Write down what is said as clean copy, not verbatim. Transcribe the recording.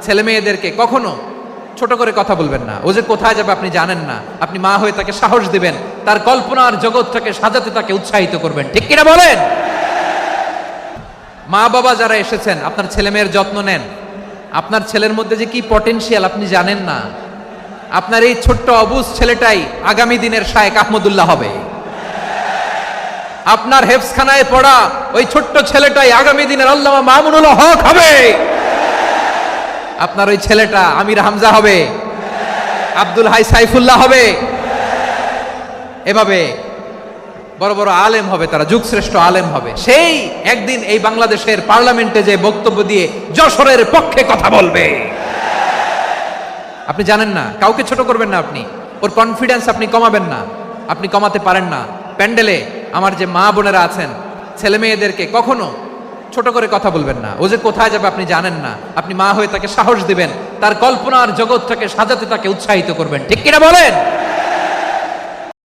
ছেলে মেয়েদেরকে কখনো ছোট করে কথা বলবেন না। ও যে কোথায় যাবে আপনি জানেন না। আপনি মা হয়ে তাকে সাহস দিবেন, তার কল্পনার জগৎটাকে সাজাতে তাকে উৎসাহিত করবেন। ঠিক কিনা বলেন? মা বাবা যারা এসেছেন, আপনার ছেলে মেয়ের যত্ন নেন। আপনার ছেলের মধ্যে যে কি পটেনশিয়াল আপনি জানেন না। আপনার এই ছোট্ট অবুজ ছেলেটাই আগামী দিনের শায়েখ আহমদুল্লাহ হবে। আপনার হেফজখানায় পড়া ওই ছোট্ট ছেলেটাই আগামী দিনের আল্লামা মামুনুল হক হবে। আপনার ওই ছেলেটা আমির হামজা হবে, আব্দুল হাই সাইফুল্লাহ হবে। এভাবে বড় বড় আলেম হবে, তারা যুগশ্রেষ্ঠ আলেম হবে। সেই একদিন এই বাংলাদেশের পার্লামেন্টে যে বক্তব্য দিয়ে যশোরের পক্ষে কথা বলবে। আপনি জানেন না, কাউকে ছোট করবেন না। আপনি ওর কনফিডেন্স আপনি কমাবেন না, আপনি কমাতে পারেন না। প্যান্ডেলে আমার যে মা বোনেরা আছেন, ছেলে মেয়েদেরকে কখনো ছোট করে কথা বলবেন না। ও যে কোথায় যাবে আপনি জানেন না। আপনি মা হয়ে তাকে সাহস দিবেন, তার কল্পনার জগৎটাকে সাজাতে তাকে উৎসাহিত করবেন। ঠিক কিনা বলেন?